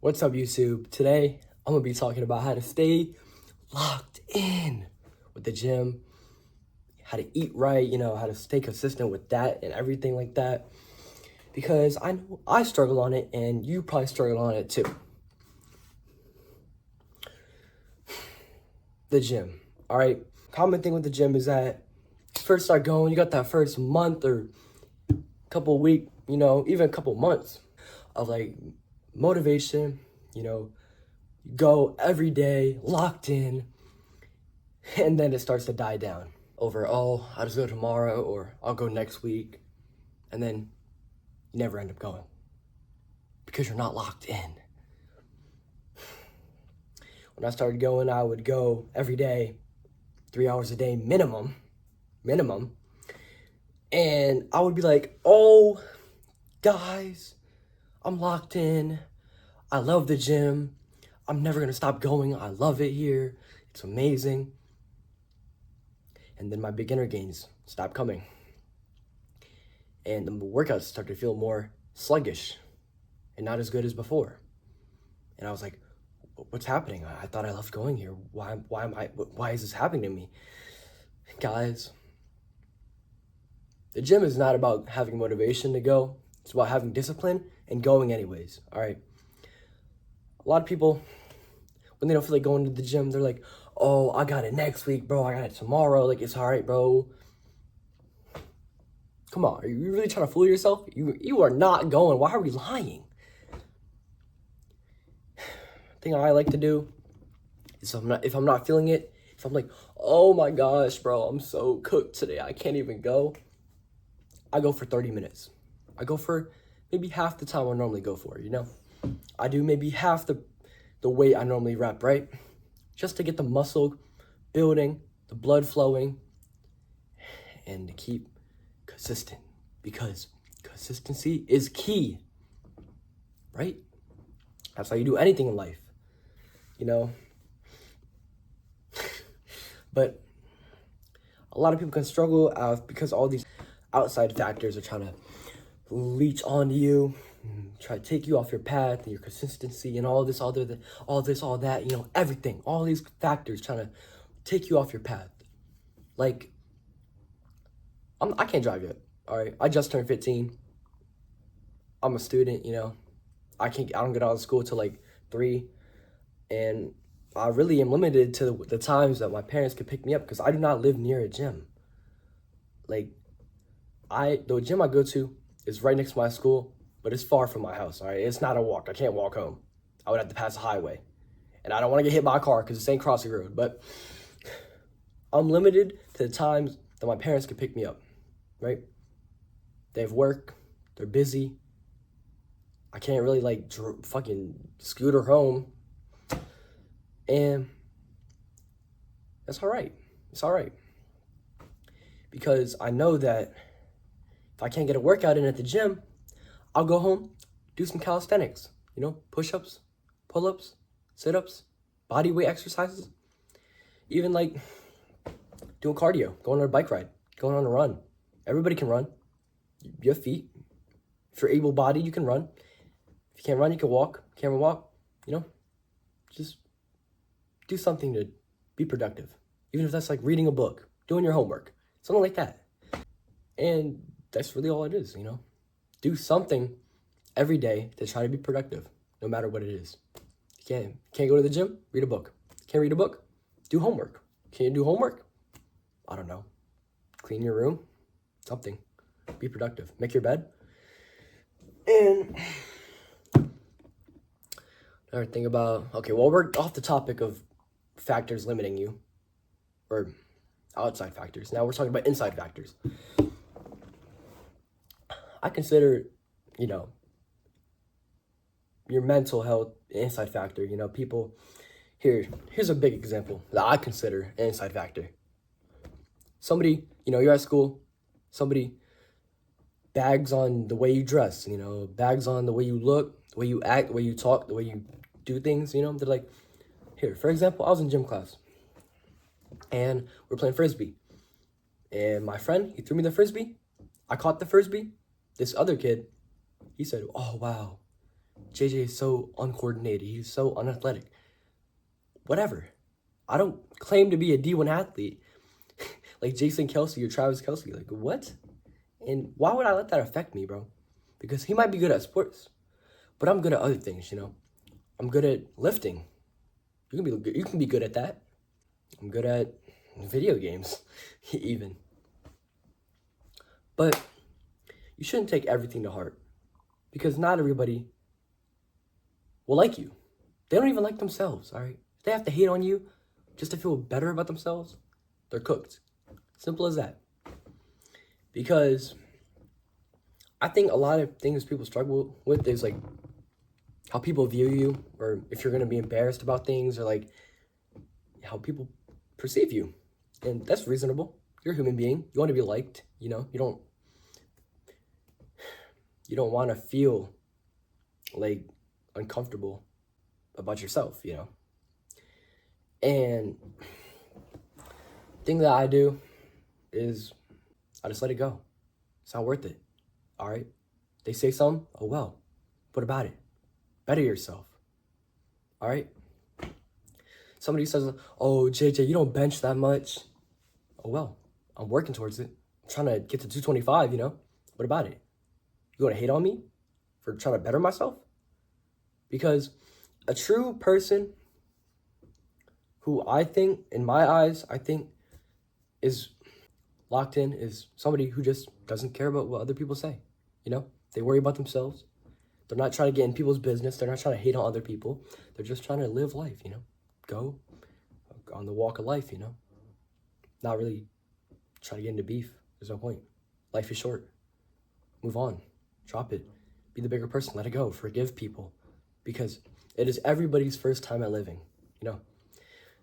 What's up, YouTube? Today, I'm gonna be talking about how to stay locked in with the gym, how to eat right, how to stay consistent with that and everything like that. Because I know I struggle on it and you probably struggle on it too. The gym, all right? Common thing with the gym is that you first start going, you got that first month or couple week, even a couple months of like motivation, go every day, locked in, and then it starts to die down over, oh, I'll just go tomorrow or I'll go next week. And then you never end up going because you're not locked in. When I started going, I would go every day, 3 hours a day minimum. And I would be like, oh, guys, I'm locked in. I love the gym. I'm never gonna stop going. I love it here. It's amazing. And then my beginner gains stopped coming. And the workouts started to feel more sluggish and not as good as before. And I was like, what's happening? I thought I loved going here. Why is this happening to me? Guys, the gym is not about having motivation to go. It's about having discipline and going anyways, all right? A lot of people, when they don't feel like going to the gym, they're like, oh, I got it next week, bro. I got it tomorrow. Like, it's all right, bro. Come on, are you really trying to fool yourself? You are not going. Why are we lying? Thing I like to do is if I'm not feeling it, if I'm like, oh my gosh, bro, I'm so cooked today, I can't even go, I go for 30 minutes. I go for maybe half the time I normally go for, I do maybe half the weight I normally rep, right? Just to get the muscle building, the blood flowing, and to keep consistent, because consistency is key, right? That's how you do anything in life, But a lot of people can struggle because all these outside factors are trying to leech onto you, try to take you off your path and your consistency and all that, everything, all these factors trying to take you off your path. Like, I can't drive yet, all right? I just turned 15. I'm a student, I don't get out of school till like 3, and I really am limited to the times that my parents could pick me up because I do not live near a gym. Like, the gym I go to is right next to my school, but it's far from my house, all right? It's not a walk. I can't walk home. I would have to pass a highway. And I don't want to get hit by a car because it's ain't crossing road, but I'm limited to the times that my parents can pick me up, right? They have work. They're busy. I can't really, fucking scooter home. And that's all right. It's all right. Because I know that if I can't get a workout in at the gym, I'll go home, do some calisthenics, push-ups, pull-ups, sit-ups, body weight exercises, even like doing cardio, going on a bike ride, going on a run. Everybody can run. You have feet. If you're able-bodied, you can run. If you can't run, you can walk. Can't walk, just do something to be productive. Even if that's like reading a book, doing your homework, something like that. And that's really all it is, Do something every day to try to be productive, no matter what it is. You can't go to the gym, read a book. Can't read a book, do homework. Can you do homework? I don't know. Clean your room, something. Be productive. Make your bed. And another thing we're off the topic of factors limiting you, or outside factors. Now we're talking about inside factors. I consider, your mental health an inside factor. People, here's a big example that I consider an inside factor. Somebody, you're at school, somebody bags on the way you dress, bags on the way you look, the way you act, the way you talk, the way you do things, they're like, here, for example, I was in gym class and we're playing Frisbee. And my friend, he threw me the Frisbee. I caught the Frisbee. This other kid, he said, oh, wow, JJ is so uncoordinated. He's so unathletic. Whatever. I don't claim to be a D1 athlete like Jason Kelsey or Travis Kelsey. Like, what? And why would I let that affect me, bro? Because he might be good at sports, but I'm good at other things, you know? I'm good at lifting. You can be good at that. I'm good at video games, even. But you shouldn't take everything to heart, because not everybody will like you. They don't even like themselves, all right? If they have to hate on you just to feel better about themselves, they're cooked. Simple as that. Because I think a lot of things people struggle with is like how people view you, or if you're going to be embarrassed about things, or like how people perceive you. And that's reasonable. You're a human being. You want to be liked, you know? You don't want to feel like uncomfortable about yourself, you know? And the thing that I do is I just let it go. It's not worth it. All right? They say something, oh well. What about it? Better yourself. All right? Somebody says, oh, JJ, you don't bench that much. Oh well, I'm working towards it. I'm trying to get to 225, you know? What about it? You gonna hate on me for trying to better myself? Because a true person who I think, in my eyes, I think is locked in is somebody who just doesn't care about what other people say. You know, they worry about themselves. They're not trying to get in people's business. They're not trying to hate on other people. They're just trying to live life, you know, go on the walk of life, you know, not really try to get into beef. There's no point. Life is short. Move on. Drop it. Be the bigger person. Let it go. Forgive people, because it is everybody's first time at living, you know.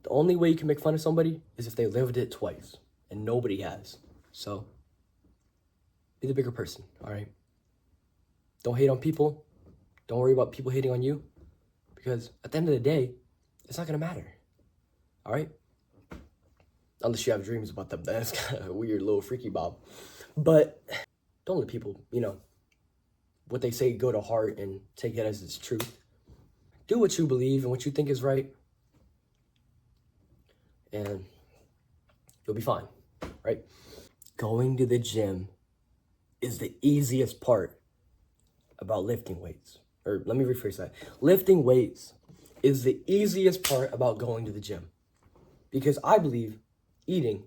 The only way you can make fun of somebody is if they lived it twice, and nobody has. So, be the bigger person, all right? Don't hate on people. Don't worry about people hating on you, because at the end of the day, it's not going to matter, all right? Unless you have dreams about them. That's kind of a weird little freaky bob. But don't let people, you know, what they say go to heart and take it as its truth. Do what you believe and what you think is right, and you'll be fine, right? Going to the gym is the easiest part about lifting weights. Or let me rephrase that. Lifting weights is the easiest part about going to the gym, because I believe eating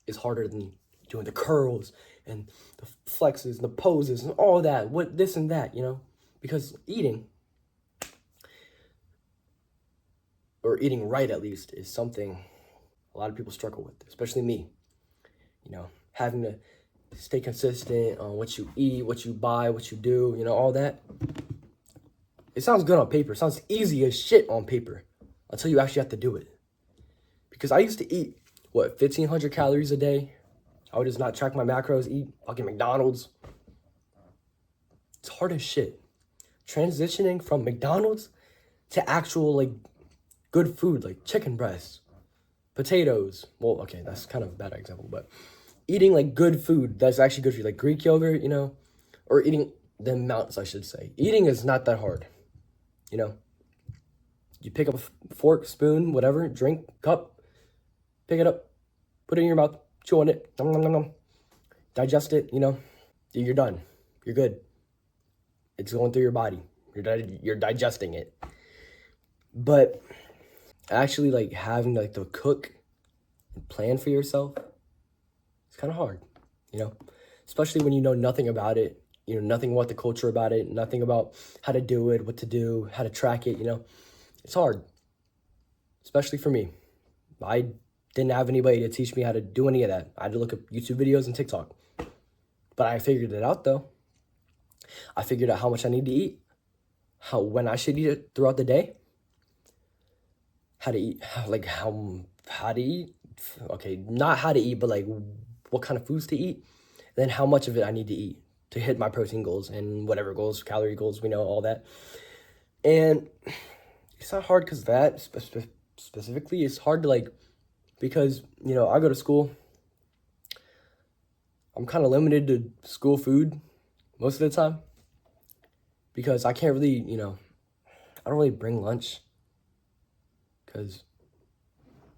is harder than doing the curls and the flexes and the poses and all that, what this and that, you know? Because eating, or eating right at least, is something a lot of people struggle with, especially me. You know, having to stay consistent on what you eat, what you buy, what you do, you know, all that. It sounds good on paper. It sounds easy as shit on paper until you actually have to do it. Because I used to eat, 1,500 calories a day. I would just not track my macros, eat fucking McDonald's. It's hard as shit. Transitioning from McDonald's to actual, like, good food, like chicken breasts, potatoes. Well, okay, that's kind of a bad example, but eating, like, good food that's actually good for you, like Greek yogurt, you know, or eating the amounts, I should say. Eating is not that hard, you know. You pick up a fork, spoon, whatever, drink, cup, pick it up, put it in your mouth, chew on it, nom, nom, nom, nom. Digest it, you know. You're done. You're good. It's going through your body. You're digesting it. But actually, like, having, like, to cook and plan for yourself, it's kind of hard, you know, especially when you know nothing about it, you know, nothing about the culture about it, nothing about how to do it, what to do, how to track it, you know. It's hard, especially for me. I didn't have anybody to teach me how to do any of that. I had to look up YouTube videos and TikTok. But I figured it out, though. I figured out how much I need to eat, when I should eat it throughout the day, how to eat, how to eat. Okay, not how to eat, but like what kind of foods to eat, then how much of it I need to eat to hit my protein goals and whatever goals, calorie goals, we know all that. And it's not hard because that specifically is hard to, like, because, you know, I go to school. I'm kind of limited to school food most of the time because I can't really, you know, I don't really bring lunch because,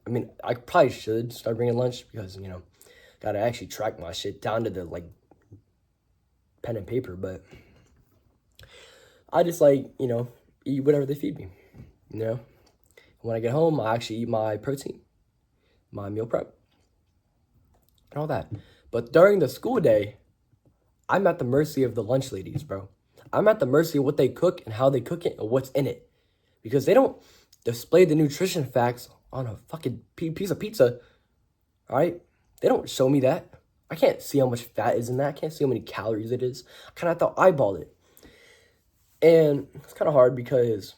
I mean, I probably should start bringing lunch because, you know, gotta actually track my shit down to the, like, pen and paper, but I just, like, you know, eat whatever they feed me, you know? When I get home, I actually eat my protein, my meal prep, and all that. But during the school day, I'm at the mercy of the lunch ladies, bro. I'm at the mercy of what they cook and how they cook it and what's in it. Because they don't display the nutrition facts on a fucking piece of pizza, all right? They don't show me that. I can't see how much fat is in that. I can't see how many calories it is. I kind of have to eyeball it. And it's kind of hard because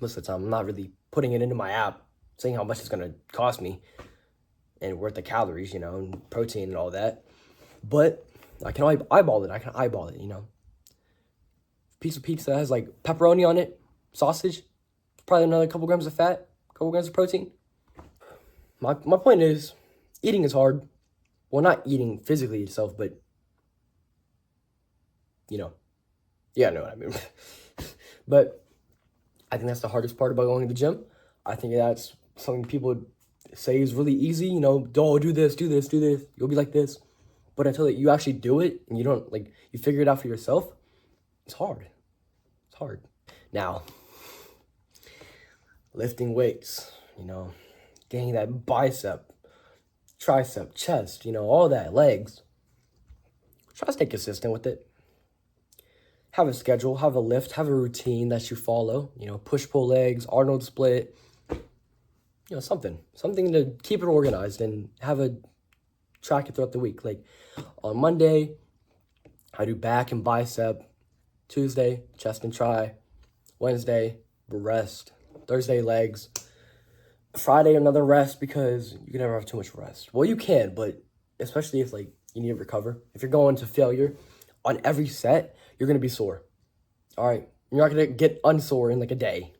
most of the time I'm not really putting it into my app, saying how much it's going to cost me and worth the calories, you know, and protein and all that. But I can eyeball it. I can eyeball it, you know. Piece of pizza has like pepperoni on it, sausage, probably another couple grams of fat, couple grams of protein. My point is, eating is hard. Well, not eating physically itself, but, you know, yeah, I know what I mean. But I think that's the hardest part about going to the gym. I think that's something people say is really easy, you know, oh, do this, you'll be like this. But until you actually do it and you don't, like, you figure it out for yourself, it's hard. It's hard. Now, lifting weights, you know, getting that bicep, tricep, chest, you know, all that, legs. Try to stay consistent with it. Have a schedule, have a lift, have a routine that you follow, you know, push-pull legs, Arnold split, you know, something to keep it organized and have a track it throughout the week. Like on Monday, I do back and bicep. Tuesday, chest and tri. Wednesday, rest. Thursday, legs. Friday, another rest because you can never have too much rest. Well, you can, but especially if like you need to recover. If you're going to failure on every set, you're going to be sore. All right. You're not going to get unsore in like a day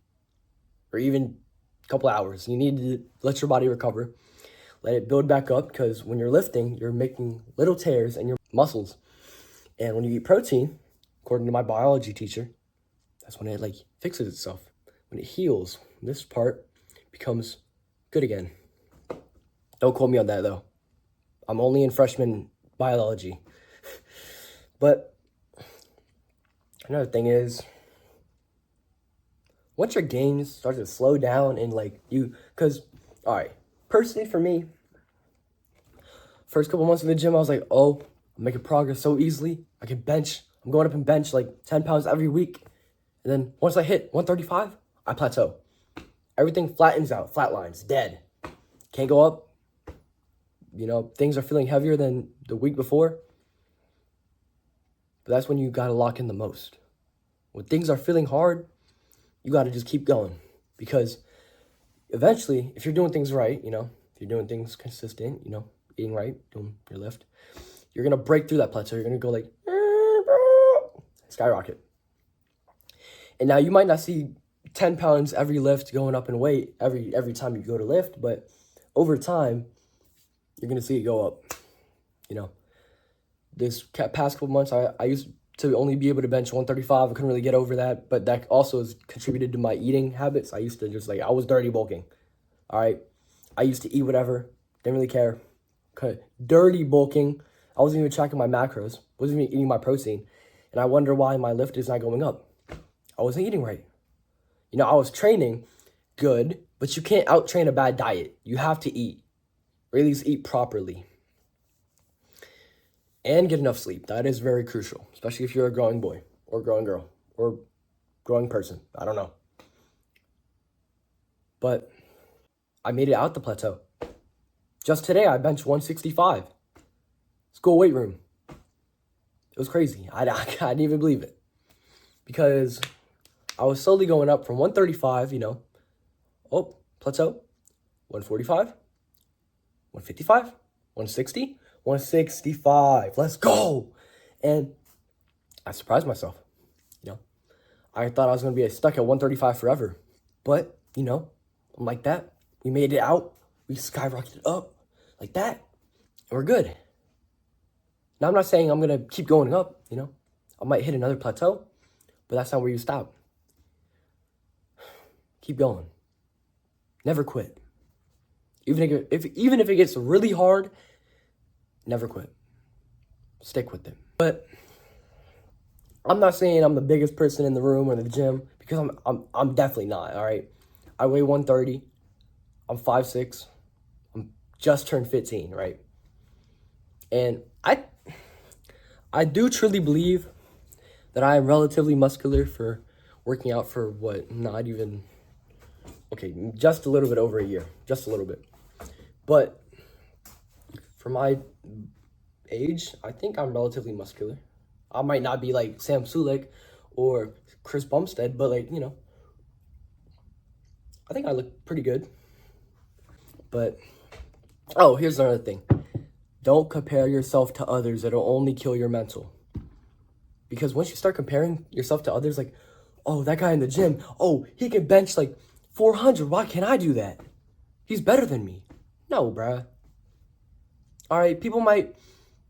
or even a couple hours. You need to let your body recover. Let it build back up because when you're lifting, you're making little tears in your muscles. And when you eat protein, according to my biology teacher, that's when it like fixes itself. When it heals, this part becomes good again. Don't quote me on that though. I'm only in freshman biology. But another thing is, once your gains start to slow down and like because, all right, personally for me, first couple months in the gym, I was like, oh, I'm making progress so easily. I can bench. I'm going up and bench like 10 pounds every week. And then once I hit 135, I plateau. Everything flattens out, flatlines, dead. Can't go up. You know, things are feeling heavier than the week before. But that's when you got to lock in the most. When things are feeling hard, you got to just keep going. Because eventually, if you're doing things right, you know, if you're doing things consistent, you know, eating right, doing your lift, you're going to break through that plateau. You're going to go like, skyrocket. And now you might not see 10 pounds every lift going up in weight every time you go to lift, but over time, you're going to see it go up. You know, this past couple months, I used to only be able to bench 135. I couldn't really get over that, but that also has contributed to my eating habits. I used to just I was dirty bulking. All right. I used to eat whatever. Didn't really care. Okay. Dirty bulking. I wasn't even tracking my macros. Wasn't even eating my protein. And I wonder why my lift is not going up. I wasn't eating right. You know, I was training good, but you can't out-train a bad diet. You have to eat, or at least eat properly. And get enough sleep. That is very crucial, especially if you're a growing boy or growing girl or growing person. I don't know. But I made it out the plateau. Just today, I benched 165. School weight room. It was crazy. I didn't even believe it. Because I was slowly going up from 135, you know. Oh, plateau. 145. 155. 160. 165. Let's go. And I surprised myself. You know, I thought I was going to be stuck at 135 forever. But, you know, I'm like that. We made it out. We skyrocketed up like that. And we're good. Now, I'm not saying I'm going to keep going up, you know. I might hit another plateau, but that's not where you stop. keep going. Never quit. Even if it gets really hard, never quit. Stick with it. But I'm not saying I'm the biggest person in the room or in the gym, because I'm definitely not, all right? I weigh 130. I'm 5'6". I'm just turned 15, right? And I do truly believe that I am relatively muscular for working out for what, not even, okay, just a little bit over a year, just a little bit. But for my age, I think I'm relatively muscular. I might not be like Sam Sulek or Chris Bumstead, but like, I think I look pretty good. But, oh, here's another thing. Don't compare yourself to others. It'll only kill your mental. Because once you start comparing yourself to others, like, oh, that guy in the gym, oh, he can bench like 400. Why can't I do that? He's better than me. No, bruh. All right, people might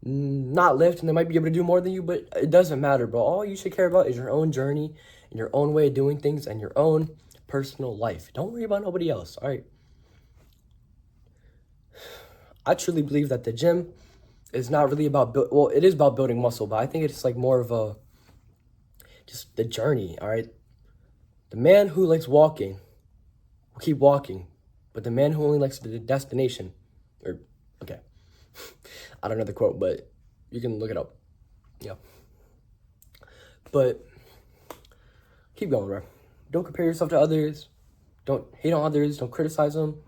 not lift and they might be able to do more than you, but it doesn't matter, bro. All you should care about is your own journey and your own way of doing things and your own personal life. Don't worry about nobody else, all right? I truly believe that the gym is not really about, well, it is about building muscle, but I think it's like more of a, just the journey, all right? The man who likes walking will keep walking, but the man who only likes the destination, or, okay, I don't know the quote, but you can look it up, yeah. But keep going, bro. Don't compare yourself to others. Don't hate on others. Don't criticize them.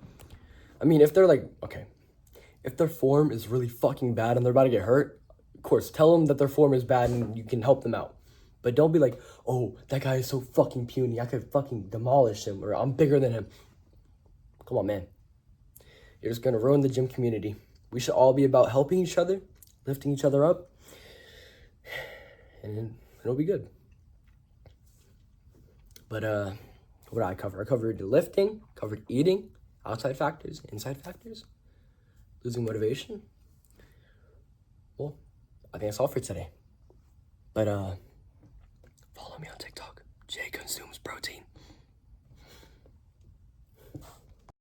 I mean, if they're like, okay, if their form is really fucking bad and they're about to get hurt, of course, tell them that their form is bad and you can help them out. But don't be like, oh, that guy is so fucking puny, I could fucking demolish him, or I'm bigger than him. Come on, man. You're just gonna ruin the gym community. We should all be about helping each other, lifting each other up, and it'll be good. But what did I cover? I covered lifting, covered eating, outside factors, inside factors, losing motivation. Well, I think that's all for today. But